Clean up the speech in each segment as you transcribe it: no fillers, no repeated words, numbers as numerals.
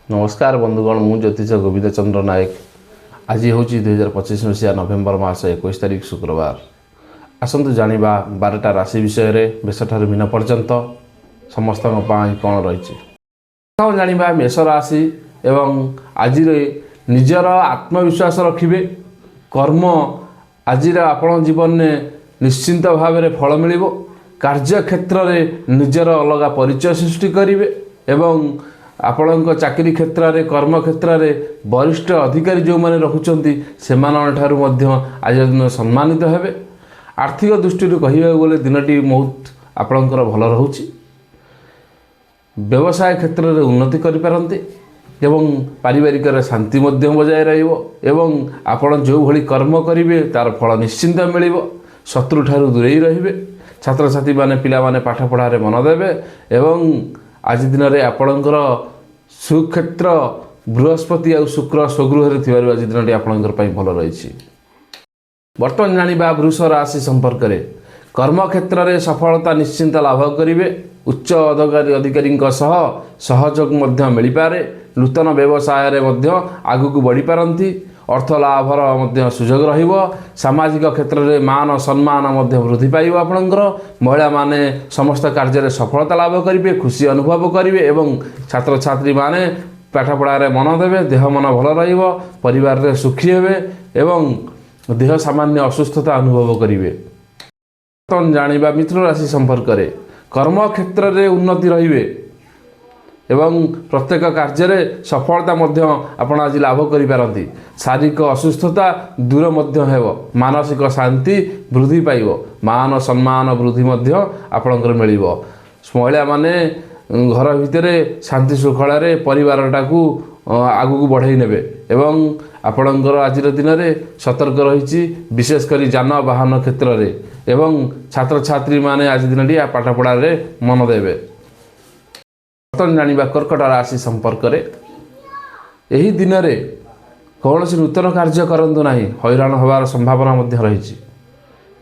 नमस्कार बंधुगण मु ज्योतिष गोविंद चंद्र नायक। आज हूँ 2025 मसीहा नवेम्बर मास 21 तारिख शुक्रवार। आसतु जानिबा 12टा राशि विषय में मेषठार मीन पर्यंत समस्त कौन रही। जानिबा मेष राशि एवं आज निजर आत्मविश्वास रखिए। कर्म आज आपण जीवन में निश्चिंत भाव में फल मिल। कार्य क्षेत्र में निजर अलग परिचय सृष्टि करेंगे एवं आपण चाकरी क्षेत्र में कर्म क्षेत्र में वरिष्ठ अधिकारी जो मैंने रखुंट से आज दिन सम्मानित हेबे। आर्थिक दृष्टि कहवा गले दिनटी बहुत आपणकर भल रोचे। व्यवसाय क्षेत्र में उन्नति करिपारंती एवं पारिवारिक शांति बजाय रही। आपण जो भली कर्म करेंगे तार फल निश्चिंत मिल। शत्रु ठारू दूरे रहिबे। छात्र छात्री माने पिला माने पाठ पढ़ारे मन देवे एवं आज दिन में आपणकर सुक्षेत्र बृहस्पति आ शुक्र स्वगृह थी आज दिन आपणकर भल रही। बर्तमान जानिबा वृष राशि संपर्क में कर्म क्षेत्र में सफलता निश्चिंत लाभ करेंगे। उच्च अधिकारी सहयोग मिल पारे। नूतन व्यवसाय आगू बढ़ी पारती। अर्थ लाभर सुजोग रहिबो। सामाजिक क्षेत्र में मान सम्मान वृद्धि पाइब। आपणकर महिला माने समस्त कार्य में सफलता लाभ करेंगे। खुशी अनुभव करेंगे एवं छात्र छात्री माने पाठ पढ़ारे मन देवे। देह मन भल रहिबो। परिवार रे सुखी हेबे एवं देह सामान्य असुस्थता अनुभव करेंगे। जानिबा मिथुन राशि संपर्क में कर्म क्षेत्र में उन्नति रहिबे एवं प्रत्येक कार्य में सफलता आपण आज लाभ करिपारंती। शारीरिक असुस्थता दूर हेब। मानसिक शांति वृद्धि पाइब। मान सम्मान वृद्धि आपणकर मिल। महिला माने घर भितर शांति श्रृंखला परिवारटा को आगू बढ़ाई नेबे एवं आपणकर आज दिन में सतर्क रही। विशेषकर जान वाहन क्षेत्र में एवं छात्र छात्री माने आज दिन पाठ पढ़ारे मन देवे। बर्तमान जानिबा कर्कट राशि संपर्क में यही दिन में कौन सी नूतन कार्य करंतु नहीं। हैरान होवार संभावना रही।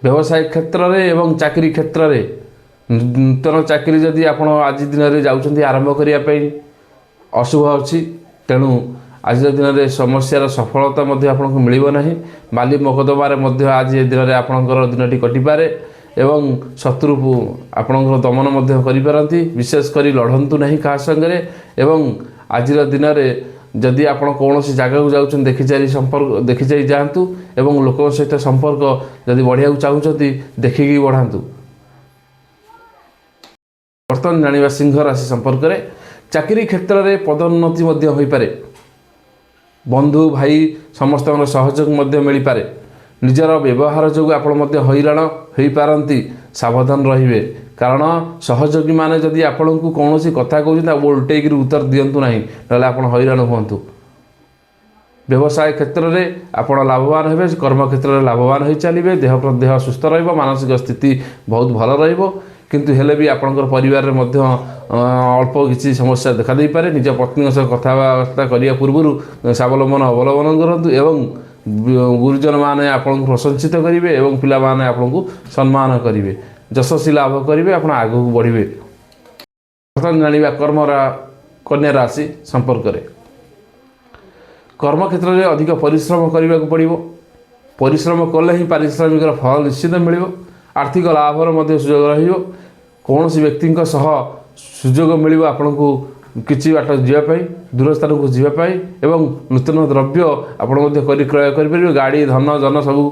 व्यवसाय क्षेत्र में एवं चाकरी क्षेत्र में नूतन चाकरी जदि आप आज दिन में जाउछंती आरंभ करने अशुभ अच्छी। तेणु आज दिन में समस्यार सफलता आपको मिल नहीं। माली मकदमार आज दिन में आपणकर दिनटी कटिपारे एवं शत्रु आपणकर दमन करिपारंती। विशेषकर लड़तु नहीं क्या संगे एवं आज दिन में जदि आप कौन जगह को जाऊँ देखी चाही जातु एवं लोक सहित संपर्क जदि बढ़िया चाहते देखिकी बढ़ातु। बर्तमान जानिबा सिंह राशि संपर्क में चाकरी क्षेत्र में पदोन्नति हो पारे। बंधु भाई समस्त सहयोग मिल पारे। निजर व्यवहार जो आप हैरान हो पारती। सावधान रहिबे कारण सहयोगी माने जदि आपण को कौन सी कथा कहते उल्टेक उत्तर दिंतु ना ना आप हैरान हूँ। व्यवसाय क्षेत्र में आपड़ लाभवान हेबे। कर्म क्षेत्र में लाभवान हो चलिए। देह सुस्थ रहिबो। मानसिक स्थिति बहुत भल रहिबो। किंतु हेले भी आपणकर परिवार में अल्प किसी समस्या देखा दे पारे। निज पत्नी सह कथबार्ता करने पूर्व स्वावलंबन अवलंबन करूँ एवं गुरुजन माने आपको प्रशंसित करेंगे एवं पिला माने आपको सम्मान करेंगे। यशस्वी लाभ करेंगे। आप आगू बढ़े। बर्तमान जानिबा कन्या राशि संपर्क में कर्म क्षेत्र में अधिक परिश्रम करने को पड़ो। परिश्रम कले ही पारिश्रमिक फल निश्चित मिल। आर्थिक लाभर सुजोग रही। कौन व्यक्ति सुजोग मिल आपन को किसी बाट जावाई दूर स्थान को जावाई एवं नूतन द्रव्य आपण क्रय करेंगे। गाड़ी धन जन सबू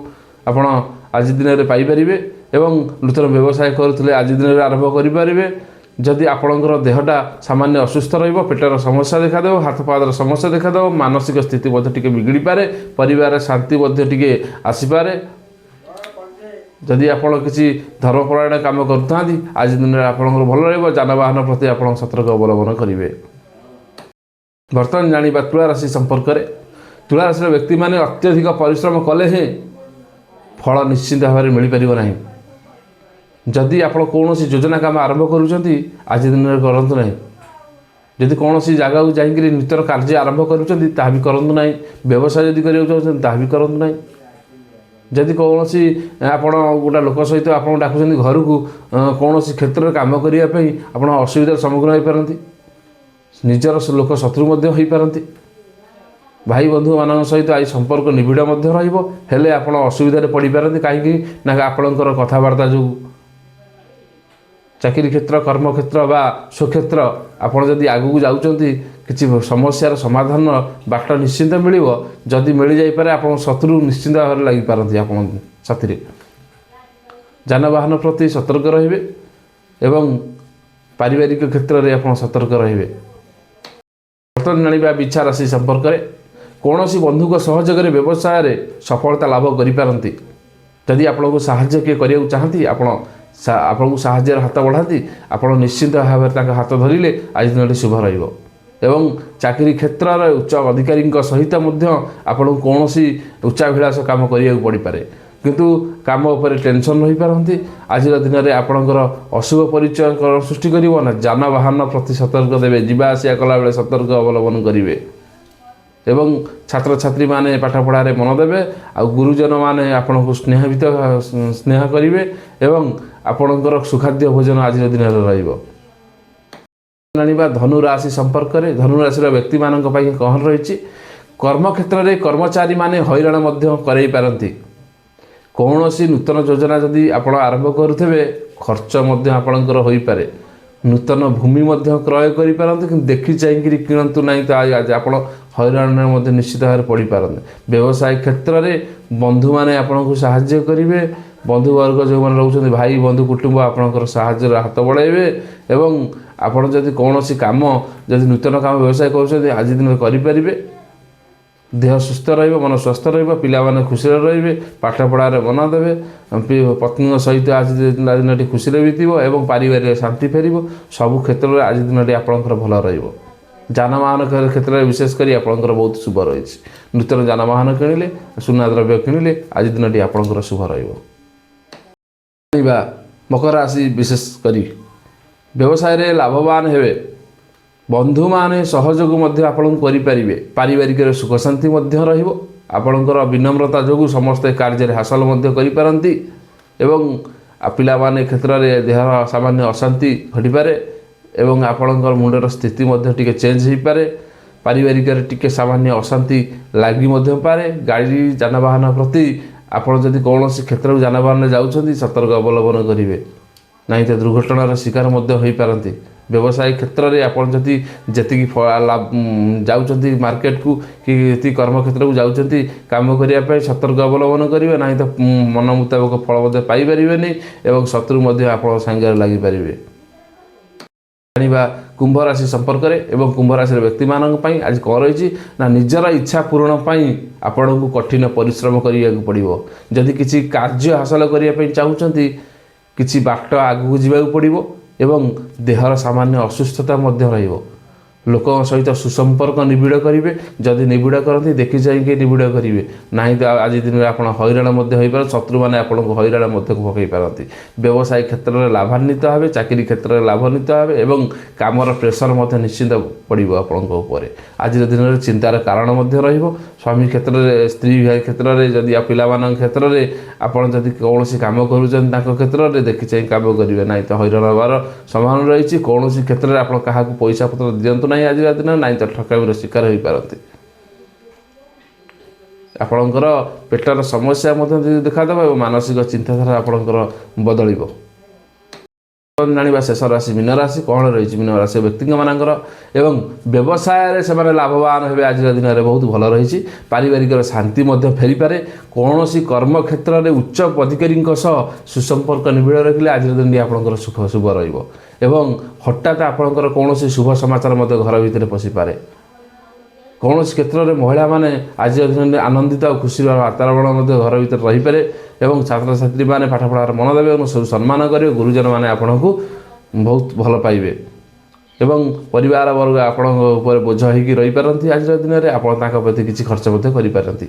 आपण आज दिन में पाइपर एवं नूतन व्यवसाय करुले आज दिन में आरंभ करेंगे। जदि आपणकर देहटा सामान्य असुस्थ रहिबो। पेटर समस्या देखा देव। हाथ पादर समस्या देखा देव। मानसिक स्थिति बिगड़ी पारे। परिवार शांति आसीपारे। जदि आप किसी धर्मपरायण काम करता आज दिन में आपंकर भल रही। जानवाहन प्रति आप सतर्क अवलंबन करेंगे। बर्तमान जानिबा तुला राशि संपर्क में तुला राशि व्यक्ति माने अत्यधिक परिश्रम कले ही फल निश्चिंत भाव में मिल पार ना। जदि आप कौन योजना काम आरंभ करुँच आज दिन में करूँ ना। जदि कौन जगह को जाकि नूतन कार्य आरंभ करुँच भी करूँ ना। व्यवसाय जदि करना भी करूँ ना। जदि कौन आपण गोटा लोक सहित आप डाकुं घर को कौन क्षेत्र में कम करने आप असुविधार सम्मुखीन हो पारती। ନିଜର ଲୋକ ଶତ୍ରୁ ମଧ୍ୟ ହୋଇପାରନ୍ତି। ଭାଇ ବନ୍ଧୁମାନଙ୍କ ସହିତ ଆଜି ସମ୍ପର୍କ ନିବିଡ଼ ମଧ୍ୟ ରହିବ, ହେଲେ ଆପଣ ଅସୁବିଧାରେ ପଡ଼ିପାରନ୍ତି। କାହିଁକି ନା ଆପଣଙ୍କର କଥାବାର୍ତ୍ତା ଯୋଗୁଁ ଚାକିରି କ୍ଷେତ୍ର, କର୍ମକ୍ଷେତ୍ର ବା ସ୍ୱକ୍ଷେତ୍ର ଆପଣ ଯଦି ଆଗକୁ ଯାଉଛନ୍ତି କିଛି ସମସ୍ୟାର ସମାଧାନ ବାଟ ନିଶ୍ଚିନ୍ତ ମିଳିବ। ଯଦି ମିଳିଯାଇପାରେ ଆପଣ ଶତ୍ରୁ ନିଶ୍ଚିନ୍ତ ଭାବରେ ଲାଗିପାରନ୍ତି ଆପଣ ସାଥିରେ। ଯାନବାହନ ପ୍ରତି ସତର୍କ ରହିବେ ଏବଂ ପାରିବାରିକ କ୍ଷେତ୍ରରେ ଆପଣ ସତର୍କ ରହିବେ। ବର୍ତ୍ତମାନ ଜାଣିବା ବିଛା ରାଶି ସମ୍ପର୍କରେ। କୌଣସି ବନ୍ଧୁଙ୍କ ସହଯୋଗରେ ବ୍ୟବସାୟରେ ସଫଳତା ଲାଭ କରିପାରନ୍ତି। ଯଦି ଆପଣଙ୍କୁ ସାହାଯ୍ୟ କିଏ କରିବାକୁ ଚାହାନ୍ତି, ଆପଣଙ୍କୁ ସାହାଯ୍ୟର ହାତ ବଢ଼ାନ୍ତି, ଆପଣ ନିଶ୍ଚିନ୍ତ ଭାବରେ ତାଙ୍କ ହାତ ଧରିଲେ ଆଜି ଦିନଟି ଶୁଭ ରହିବ। ଏବଂ ଚାକିରି କ୍ଷେତ୍ରରେ ଉଚ୍ଚ ଅଧିକାରୀଙ୍କ ସହିତ ମଧ୍ୟ ଆପଣଙ୍କୁ କୌଣସି ଉଚ୍ଚାଭିଳାଷ କାମ କରିବାକୁ ପଡ଼ିପାରେ, କିନ୍ତୁ କାମ ଉପରେ ଟେନସନ୍ ରହିପାରନ୍ତି। ଆଜିର ଦିନରେ ଆପଣଙ୍କର ଅଶୁଭ ପରିଚୟ ସୃଷ୍ଟି କରିବ ନା। ଯାନବାହନ ପ୍ରତି ସତର୍କ ଦେବେ, ଯିବା ଆସିବା କଲାବେଳେ ସତର୍କ ଅବଲମ୍ବନ କରିବେ। ଏବଂ ଛାତ୍ରଛାତ୍ରୀମାନେ ପାଠପଢ଼ାରେ ମନ ଦେବେ, ଆଉ ଗୁରୁଜନମାନେ ଆପଣଙ୍କୁ ସ୍ନେହ କରିବେ ଏବଂ ଆପଣଙ୍କର ସୁଖାଦ୍ୟ ଭୋଜନ ଆଜିର ଦିନରେ ରହିବ। ଜାଣିବା ଧନୁ ରାଶି ସମ୍ପର୍କରେ। ଧନୁ ରାଶିର ବ୍ୟକ୍ତିମାନଙ୍କ ପାଇଁ କ'ଣ ରହିଛି? କର୍ମକ୍ଷେତ୍ରରେ କର୍ମଚାରୀମାନେ ହଇରାଣ ମଧ୍ୟ କରାଇ ପାରନ୍ତି। କୌଣସି ନୂତନ ଯୋଜନା ଯଦି ଆପଣ ଆରମ୍ଭ କରୁଥିବେ, ଖର୍ଚ୍ଚ ମଧ୍ୟ ଆପଣଙ୍କର ହୋଇପାରେ। ନୂତନ ଭୂମି ମଧ୍ୟ କ୍ରୟ କରିପାରନ୍ତି, କିନ୍ତୁ ଦେଖି ଚାହିଁକିରି କିଣନ୍ତୁ ନାହିଁ, ତ ଆଜି ଆପଣ ହଇରାଣରେ ମଧ୍ୟ ନିଶ୍ଚିତ ଭାବରେ ପଡ଼ିପାରନ୍ତି। ବ୍ୟବସାୟ କ୍ଷେତ୍ରରେ ବନ୍ଧୁମାନେ ଆପଣଙ୍କୁ ସାହାଯ୍ୟ କରିବେ। ବନ୍ଧୁବର୍ଗ ଯେଉଁମାନେ ରହୁଛନ୍ତି, ଭାଇ ବନ୍ଧୁ କୁଟୁମ୍ବ ଆପଣଙ୍କର ସାହାଯ୍ୟର ହାତ ବଢ଼ାଇବେ। ଏବଂ ଆପଣ ଯଦି କୌଣସି କାମ, ଯଦି ନୂତନ କାମ ବ୍ୟବସାୟ କରୁଛନ୍ତି, ଆଜି ଦିନରେ କରିପାରିବେ। ଦେହ ସୁସ୍ଥ ରହିବ, ମନ ସ୍ୱସ୍ଥ ରହିବ, ପିଲାମାନେ ଖୁସିରେ ରହିବେ, ପାଠପଢ଼ାରେ ମନ ଦେବେ। ପତ୍ନୀଙ୍କ ସହିତ ଆଜି ଦିନଟି ଖୁସିରେ ବିତିବ ଏବଂ ପାରିବାରିକ ଶାନ୍ତି ଫେରିବ। ସବୁ କ୍ଷେତ୍ରରେ ଆଜି ଦିନଟି ଆପଣଙ୍କର ଭଲ ରହିବ। ଯାନବାହନ କ୍ଷେତ୍ରରେ ବିଶେଷ କରି ଆପଣଙ୍କର ବହୁତ ଶୁଭ ରହିଛି। ନୂତନ ଯାନବାହନ କିଣିଲେ, ସୁନା ଦ୍ରବ୍ୟ କିଣିଲେ ଆଜି ଦିନଟି ଆପଣଙ୍କର ଶୁଭ ରହିବ। ମକର ରାଶି ବିଶେଷ କରି ବ୍ୟବସାୟରେ ଲାଭବାନ ହେବେ। ବନ୍ଧୁମାନେ ସହଯୋଗ ମଧ୍ୟ ଆପଣଙ୍କୁ କରିପାରିବେ। ପାରିବାରିକରେ ସୁଖ ଶାନ୍ତି ମଧ୍ୟ ରହିବ। ଆପଣଙ୍କର ବିନମ୍ରତା ଯୋଗୁଁ ସମସ୍ତେ କାର୍ଯ୍ୟରେ ହାସଲ ମଧ୍ୟ କରିପାରନ୍ତି ଏବଂ ପିଲାମାନେ କ୍ଷେତ୍ରରେ ଦେହର ସାମାନ୍ୟ ଅଶାନ୍ତି ଘଟିପାରେ ଏବଂ ଆପଣଙ୍କର ମୁଣ୍ଡର ସ୍ଥିତି ମଧ୍ୟ ଟିକେ ଚେଞ୍ଜ ହୋଇପାରେ। ପାରିବାରିକରେ ଟିକେ ସାମାନ୍ୟ ଅଶାନ୍ତି ଲାଗି ମଧ୍ୟ ପାରେ। ଗାଡ଼ି ଯାନବାହନ ପ୍ରତି ଆପଣ ଯଦି କୌଣସି କ୍ଷେତ୍ରକୁ ଯାନବାହନରେ ଯାଉଛନ୍ତି, ସତର୍କ ଅବଲମ୍ବନ କରିବେ, ନାହିଁ ତ ଦୁର୍ଘଟଣାର ଶିକାର ମଧ୍ୟ ହୋଇପାରନ୍ତି। ବ୍ୟବସାୟ କ୍ଷେତ୍ରରେ ଆପଣ ଯଦି ଯେତିକି ଯାଉଛନ୍ତି ମାର୍କେଟକୁ କି ଯେତିକି କର୍ମକ୍ଷେତ୍ରକୁ ଯାଉଛନ୍ତି କାମ କରିବା ପାଇଁ, ସତର୍କ ଅବଲମ୍ବନ କରିବେ, ନାହିଁ ତ ମନ ମୁତାବକ ଫଳ ମଧ୍ୟ ପାଇପାରିବେନି ଏବଂ ଶତ୍ରୁ ମଧ୍ୟ ଆପଣଙ୍କ ସାଙ୍ଗରେ ଲାଗିପାରିବେ। ଜାଣିବା କୁମ୍ଭ ରାଶି ସମ୍ପର୍କରେ। ଏବଂ କୁମ୍ଭ ରାଶିର ବ୍ୟକ୍ତିମାନଙ୍କ ପାଇଁ ଆଜି କ'ଣ ରହିଛି ନା, ନିଜର ଇଚ୍ଛା ପୂରଣ ପାଇଁ ଆପଣଙ୍କୁ କଠିନ ପରିଶ୍ରମ କରିବାକୁ ପଡ଼ିବ। ଯଦି କିଛି କାର୍ଯ୍ୟ ହାସଲ କରିବା ପାଇଁ ଚାହୁଁଛନ୍ତି, କିଛି ବାଟ ଆଗକୁ ଯିବାକୁ ପଡ଼ିବ ଏବଂ ଦେହର ସାମାନ୍ୟ ଅସୁସ୍ଥତା ମଧ୍ୟ ରହିବ। ଲୋକଙ୍କ ସହିତ ସୁସମ୍ପର୍କ ନିବିଡ଼ କରିବେ। ଯଦି ନିବିଡ଼ କରନ୍ତି, ଦେଖି ଚାହିଁକି ନିବିଡ଼ କରିବେ, ନାହିଁ ତ ଆଜି ଦିନରେ ଆପଣ ହଇରାଣ ମଧ୍ୟ ହୋଇପାରେ। ଶତ୍ରୁମାନେ ଆପଣଙ୍କୁ ହଇରାଣ ମଧ୍ୟ ପକାଇ ପାରନ୍ତି। ବ୍ୟବସାୟ କ୍ଷେତ୍ରରେ ଲାଭାନ୍ୱିତ ହେବେ, ଚାକିରି କ୍ଷେତ୍ରରେ ଲାଭାନ୍ୱିତ ହେବେ ଏବଂ କାମର ପ୍ରେସର ମଧ୍ୟ ନିଶ୍ଚିନ୍ତ ପଡ଼ିବ ଆପଣଙ୍କ ଉପରେ। ଆଜିର ଦିନରେ ଚିନ୍ତାର କାରଣ ମଧ୍ୟ ରହିବ। ସ୍ୱାମୀ କ୍ଷେତ୍ରରେ, ସ୍ତ୍ରୀ ଭାଇ କ୍ଷେତ୍ରରେ, ଯଦି ପିଲାମାନଙ୍କ କ୍ଷେତ୍ରରେ ଆପଣ ଯଦି କୌଣସି କାମ କରୁଛନ୍ତି, ତାଙ୍କ କ୍ଷେତ୍ରରେ ଦେଖି ଚାହିଁ କାମ କରିବେ, ନାହିଁ ତ ହଇରାଣ ହେବାର ସମ୍ଭାବନା ରହିଛି। କୌଣସି କ୍ଷେତ୍ରରେ ଆପଣ କାହାକୁ ପଇସା ପତ୍ର ଦିଅନ୍ତୁ ନାହିଁ ଆଜିର ଦିନ, ନାହିଁ ତ ଠକାମିର ଶିକାର ହୋଇପାରନ୍ତି। ଆପଣଙ୍କର ପେଟର ସମସ୍ୟା ମଧ୍ୟ ଦେଖାଦେବ ଏବଂ ମାନସିକ ଚିନ୍ତାଧାରା ଆପଣଙ୍କର ବଦଳିବ। ଜାଣିବା ଶେଷ ରାଶି ମୀନ ରାଶି। କ'ଣ ରହିଛି ମୀନ ରାଶି ବ୍ୟକ୍ତିମାନଙ୍କର? ଏବଂ ବ୍ୟବସାୟରେ ସେମାନେ ଲାଭବାନ ହେବେ। ଆଜିର ଦିନରେ ବହୁତ ଭଲ ରହିଛି। ପାରିବାରିକର ଶାନ୍ତି ମଧ୍ୟ ଫେରିପାରେ। କୌଣସି କର୍ମକ୍ଷେତ୍ରରେ ଉଚ୍ଚ ଅଧିକାରୀଙ୍କ ସହ ସୁସମ୍ପର୍କ ନିବିଡ଼ ରଖିଲେ ଆଜିର ଦିନଟି ଆପଣଙ୍କର ଶୁଭ ରହିବ ଏବଂ ହଠାତ୍ ଆପଣଙ୍କର କୌଣସି ଶୁଭ ସମାଚାର ମଧ୍ୟ ଘର ଭିତରେ ପଶିପାରେ। କୌଣସି କ୍ଷେତ୍ରରେ ମହିଳାମାନେ ଆଜିର ଦିନରେ ଆନନ୍ଦିତ ଆଉ ଖୁସିର ବାତାବରଣ ମଧ୍ୟ ଘର ଭିତରେ ରହିପାରେ ଏବଂ ଛାତ୍ରଛାତ୍ରୀମାନେ ପାଠପଢ଼ାରେ ମନ ଦେବେ ଏବଂ ସବୁ ସମ୍ମାନ କରିବେ। ଗୁରୁଜନମାନେ ଆପଣଙ୍କୁ ବହୁତ ଭଲ ପାଇବେ ଏବଂ ପରିବାର ବର୍ଗ ଆପଣଙ୍କ ଉପରେ ବୋଝ ହୋଇକି ରହିପାରନ୍ତି। ଆଜିର ଦିନରେ ଆପଣ ତାଙ୍କ ପ୍ରତି କିଛି ଖର୍ଚ୍ଚ ମଧ୍ୟ କରିପାରନ୍ତି।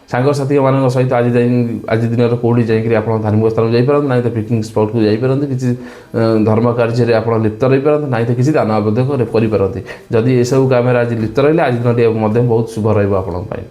ସାଙ୍ଗସାଥିମାନଙ୍କ ସହିତ ଆଜି ଦିନରେ କେଉଁଠି ଯାଇକରି ଆପଣ ଧାର୍ମିକ ସ୍ଥାନକୁ ଯାଇପାରନ୍ତି, ନାହିଁ ତ ପିକନିକ୍ ସ୍ପଟ୍କୁ ଯାଇପାରନ୍ତି, କିଛି ଧର୍ମ କାର୍ଯ୍ୟରେ ଆପଣ ଲିପ୍ତ ରହିପାରନ୍ତି, ନାହିଁ ତ କିଛି ଦାନ ମଧ୍ୟ କରିପାରନ୍ତି। ଯଦି ଏସବୁ କାମରେ ଆଜି ଲିପ୍ତ ରହିଲେ ଆଜି ଦିନଟି ମଧ୍ୟ ବହୁତ ଶୁଭ ରହିବ ଆପଣଙ୍କ ପାଇଁ।